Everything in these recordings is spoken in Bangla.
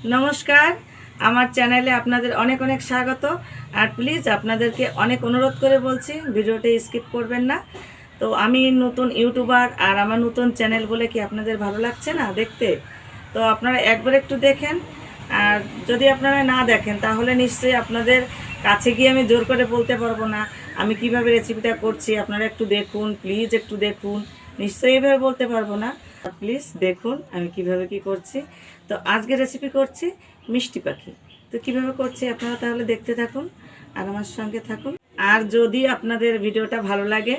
নমস্কার, আমার চ্যানেলে আপনাদের অনেক অনেক স্বাগত। আর প্লিজ আপনাদেরকে অনেক অনুরোধ করে বলছি, ভিডিওটা স্কিপ করবেন না। তো আমি নতুন ইউটিউবার আর আমার নতুন চ্যানেল বলে কি আপনাদের ভালো লাগছে না দেখতে? তো আপনারা একবার একটু দেখেন। আর যদি আপনারা না দেখেন তাহলে নিশ্চয়ই আপনাদের কাছে গিয়ে আমি জোর করে বলতে পারবো না আমি কিভাবে রেসিপিটা করছি। আপনারা একটু দেখুন, প্লিজ একটু দেখুন। নিশ্চয়ই এভাবে বলতে পারবো না, প্লিজ দেখুন আমি কিভাবে কি করছি। তো আজকে রেসিপি করছি মিষ্টি পাখি। তো কিভাবে করছি আপনারা তাহলে দেখতে থাকুন আর আমার সঙ্গে থাকুন। আর যদি আপনাদের ভিডিওটা ভালো লাগে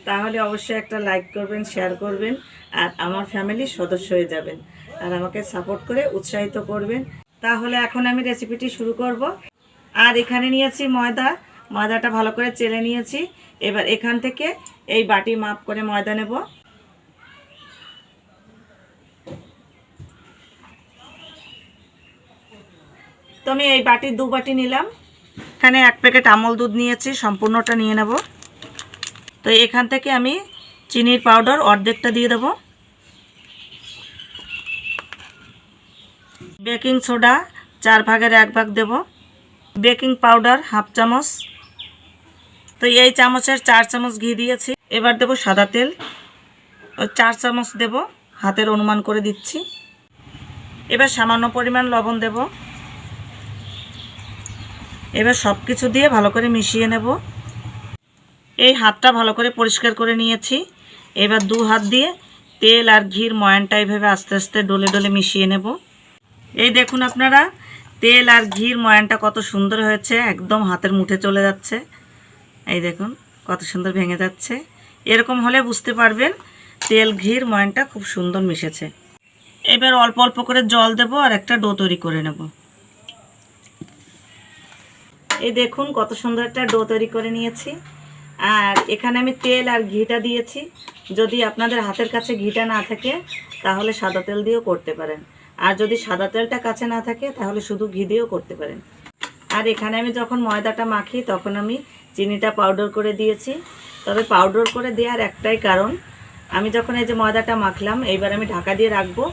তাহলে অবশ্যই একটা লাইক করবেন, শেয়ার করবেন, আর আমার ফ্যামিলির সদস্য হয়ে যাবেন আর আমাকে সাপোর্ট করে উৎসাহিত করবেন। তাহলে এখন আমি রেসিপিটি শুরু করব। আর এখানে নিয়েছি ময়দাটা ভালো করে চেলে নিয়েছি। এবার এখান থেকে এই বাটি মাপ করে ময়দা নেব। তো আমি এই বাটির 2 বাটি নিলাম। এখানে 1 প্যাকেট আমল দুধ নিয়েছি, সম্পূর্ণটা নিয়ে নেব। তো এখান থেকে আমি চিনির পাউডার অর্ধেকটা দিয়ে দেব। বেকিং সোডা 4 ভাগের 1 ভাগ দেব। বেকিং পাউডার হাফ চামচ। তো এই চামচের 4 চামচ ঘি দিয়েছি। এবার দেব সাদা তেল, 4 চামচ দেব, হাতের অনুমান করে দিচ্ছি। এবার সামান্য পরিমাণ লবণ দেব। এবার সব কিছু দিয়ে ভালো করে মিশিয়ে নেব। এই হাতটা ভালো করে পরিষ্কার করে নিয়েছি। এবার 2 হাত দিয়ে তেল আর ঘির ময়ানটা এইভাবে আস্তে আস্তে ডলে ডলে মিশিয়ে নেব। এই দেখুন আপনারা, তেল আর ঘির ময়ানটা কত সুন্দর হয়েছে, একদম হাতের মুঠে চলে যাচ্ছে। এই দেখুন কত সুন্দর ভেঙে যাচ্ছে। এরকম হলে বুঝতে পারবেন তেল ঘির ময়ানটা খুব সুন্দর মিশেছে। এবার অল্প অল্প করে জল দেব আর একটা ডো তৈরি করে নেব। এই দেখুন কত সুন্দর একটা ডো তৈরি করে নিয়েছি। আর এখানে আমি তেল আর ঘিটা দিয়েছি। যদি আপনাদের হাতের কাছে ঘিটা না থাকে তাহলে সাদা তেল দিয়েও করতে পারেন, আর যদি সাদা তেলটা কাছে না থাকে তাহলে শুধু ঘি দিয়েও করতে পারেন। আর এখানে আমি যখন ময়দাটা মাখি তখন আমি চিনিটা পাউডার করে দিয়েছি। তবে পাউডার করে দেওয়ার একটাই কারণ, আমি যখন এই যে ময়দাটা মাখলাম এইবার আমি ঢাকা দিয়ে রাখবো,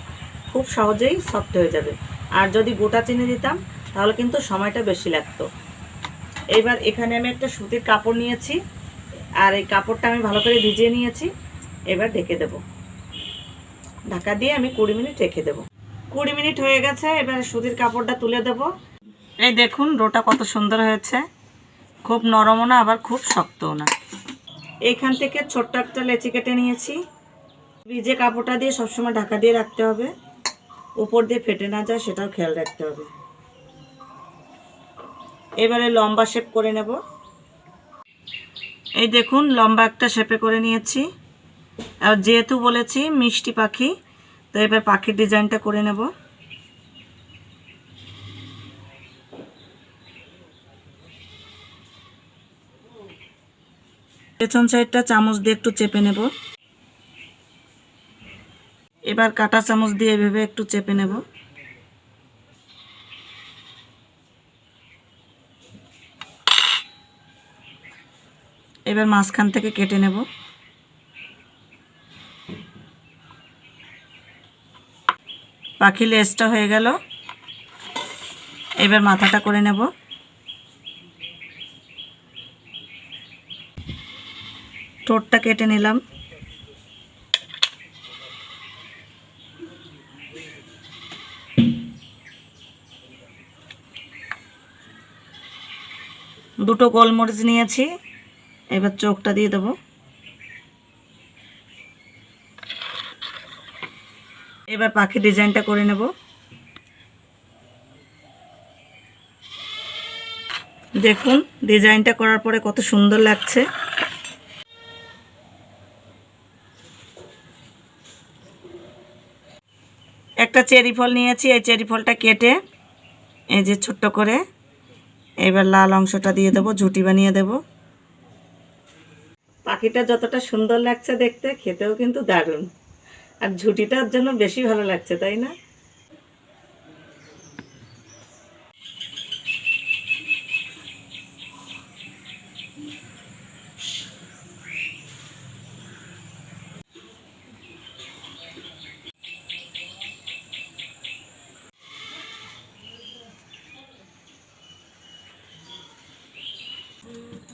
খুব সহজেই সফট হয়ে যাবে। আর যদি গোটা চিনি দিতাম তাহলে কিন্তু সময়টা বেশি লাগতো। এইবার এখানে আমি একটা সুতির কাপড় নিয়েছি, আর এই কাপড়টা আমি ভালো করে ভিজিয়ে নিয়েছি। এবার ঢেকে দেব, ঢাকা দিয়ে আমি 20 মিনিট রেখে দেব। 20 মিনিট হয়ে গেছে, এবার সুতির কাপড়টা তুলে দেব। এই দেখুন ডোটা কত সুন্দর হয়েছে, খুব নরমও না আবার খুব শক্তও না। এইখান থেকে ছোট্ট একটা লেচি কেটে নিয়েছি। ভিজে কাপড়টা দিয়ে সবসময় ঢাকা দিয়ে রাখতে হবে, উপর দিয়ে ফেটে না যায় সেটাও খেয়াল রাখতে হবে। এবারে লম্বা শেপ করে নেব। এই দেখুন লম্বা একটা শেপে করে নিয়েছি। আর যেহেতু বলেছি মিষ্টি পাখি, তো এবার পাখির ডিজাইনটা করে নেব। পেছন সাইডটা চামচ দিয়ে একটু চেপে নেব। এবার কাঁটা চামচ দিয়ে এভাবে একটু চেপে নেব। এবার মাঝখান থেকে কেটে নেব। পাখি লেজটা হয়ে গেল। এবার মাথাটা করে নেব। ঠোঁটটা কেটে নিলাম। দুটো গোলমরিচ নিয়েছি, এবার চোখটা দিয়ে দেব। এবার পাখির ডিজাইনটা করে নেব। দেখুন ডিজাইনটা করার পরে কত সুন্দর লাগছে। একটা চেরি ফল নিয়েছি, এই চেরি ফলটা কেটে এই যে ছোট্ট করে এবার লাল অংশটা দিয়ে দেব, ঝুঁটি বানিয়ে দেব। পাখিটা যতটা সুন্দর লাগছে দেখতে, খেতেও কিন্তু দারুণ। আর ঝুঁটিটার জন্য বেশি ভালো লাগছে, তাই না?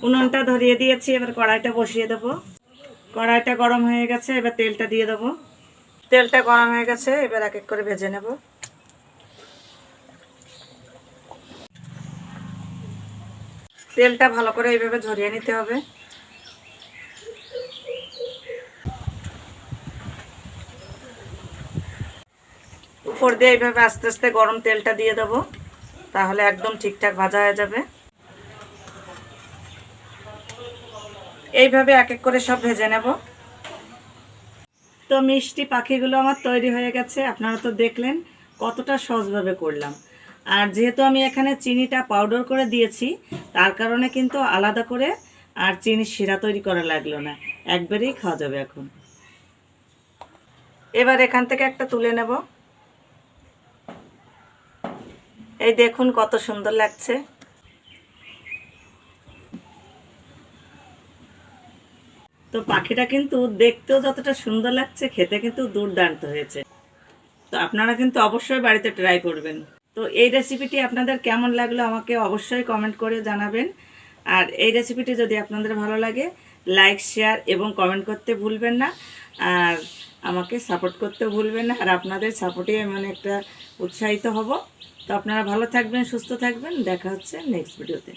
উনুনটা ধরিয়ে দিয়েছি, এবার কড়াইটা বসিয়ে দেবো। কড়াইটা গরম হয়ে গেছে, এবার তেলটা দিয়ে দেবো। তেলটা গরম হয়ে গেছে, এবার এক এক করে ভেজে নেব। তেলটা ভালো করে এইভাবে ঝরিয়ে নিতে হবে। উপর দিয়ে এইভাবে আস্তে আস্তে গরম তেলটা দিয়ে দেবো, তাহলে একদম ঠিকঠাক ভাজা হয়ে যাবে। এইভাবে এক এক করে সব ভেজে নেব। তো মিষ্টি পাখিগুলো আমার তৈরি হয়ে গেছে। আপনারা তো দেখলেন কতটা সহজভাবে করলাম। আর যেহেতু আমি এখানে চিনিটা পাউডার করে দিয়েছি, তার কারণে কিন্তু আলাদা করে আর চিনির শিরা তৈরি করা লাগলো না, একবারেই খাওয়া যাবে এখন। এবার এখান থেকে একটা তুলে নেব। এই দেখুন কত সুন্দর লাগছে। তো পাখিটা কিন্তু দেখতেও যতটা সুন্দর লাগছে, খেতে কিন্তু দুর্দান্ত হয়েছে। তো আপনারা কিন্তু অবশ্যই বাড়িতে ট্রাই করবেন। তো এই রেসিপিটি আপনাদের কেমন লাগলো আমাকে অবশ্যই কমেন্ট করে জানাবেন। আর এই রেসিপিটি যদি আপনাদের ভালো লাগে, লাইক, শেয়ার এবং কমেন্ট করতে ভুলবেন না। আর আমাকে সাপোর্ট করতে ভুলবেন না। আর আপনাদের সাপোর্টে আমি একটা উৎসাহিত হব। তো আপনারা ভালো থাকবেন, সুস্থ থাকবেন। দেখা হচ্ছে নেক্সট ভিডিওতে।